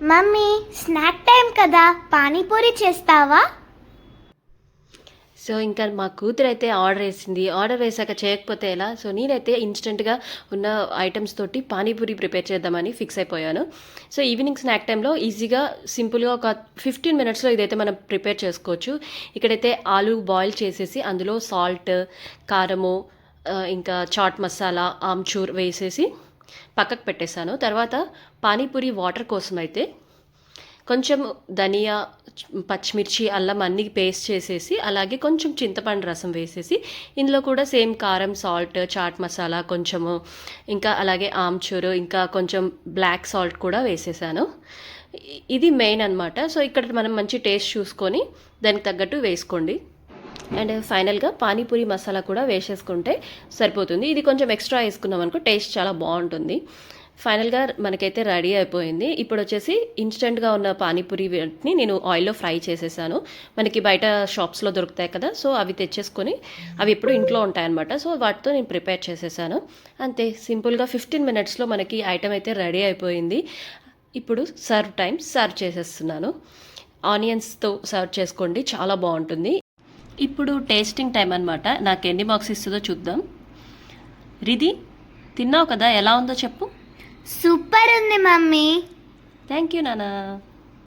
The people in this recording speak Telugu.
మమ్మీ స్నాక్ టైం కదా, పానీపూరి చేస్తావా? సో ఇంకా మా కూతురు అయితే ఆర్డర్ వేసాక చేయకపోతే ఎలా. సో నేనైతే ఇన్స్టెంట్గా ఉన్న ఐటమ్స్ తోటి పానీపూరి ప్రిపేర్ చేద్దామని ఫిక్స్ అయిపోయాను. సో ఈవినింగ్ స్నాక్ టైంలో ఈజీగా సింపుల్గా ఒక 15 మినిట్స్లో ఇదైతే మనం ప్రిపేర్ చేసుకోవచ్చు. ఇక్కడైతే ఆలు బాయిల్ చేసేసి అందులో సాల్ట్, కారము, ఇంకా చాట్ మసాలా, ఆమ్చూర్ వేసేసి పక్కకు పెట్టేశాను. తర్వాత పానీపూరి వాటర్ కోసం అయితే కొంచెం ధనియా, పచ్చిమిర్చి, అల్లం అన్నీ పేస్ట్ చేసేసి అలాగే కొంచెం చింతపండు రసం వేసేసి ఇందులో కూడా సేమ్ కారం, సాల్ట్, చాట్ మసాలా కొంచెము, ఇంకా అలాగే ఆమ్చూరు, ఇంకా కొంచెం బ్లాక్ సాల్ట్ కూడా వేసేసాను. ఇది మెయిన్ అనమాట. సో ఇక్కడ మనం మంచి టేస్ట్ చూసుకొని దానికి తగ్గట్టు వేసుకోండి. అండ్ ఫైనల్గా పానీపూరి మసాలా కూడా వేసేసుకుంటే సరిపోతుంది. ఇది కొంచెం ఎక్స్ట్రా వేసుకున్నాం అనుకో టేస్ట్ చాలా బాగుంటుంది. ఫైనల్గా మనకైతే రెడీ అయిపోయింది. ఇప్పుడు వచ్చేసి ఇన్స్టెంట్గా ఉన్న పానీపూరి వీటిని నేను ఆయిల్లో ఫ్రై చేసేసాను. మనకి బయట షాప్స్లో దొరుకుతాయి కదా, సో అవి తెచ్చేసుకొని అవి ఎప్పుడు ఇంట్లో ఉంటాయన్నమాట. సో వాటితో నేను ప్రిపేర్ చేసేసాను. అంతే సింపుల్గా 15 మినిట్స్లో మనకి ఐటమ్ అయితే రెడీ అయిపోయింది. ఇప్పుడు సర్వ్ చేసేస్తున్నాను. ఆనియన్స్తో సర్వ్ చేసుకోండి, చాలా బాగుంటుంది. ఇప్పుడు టేస్టింగ్ టైం అనమాట. నాకు ఎన్ని బాక్స్ ఇస్తుందో చూద్దాం. రిధి, తిన్నావు కదా, ఎలా ఉందో చెప్పు. సూపర్ ఉంది మమ్మీ. థ్యాంక్ యూ నానా.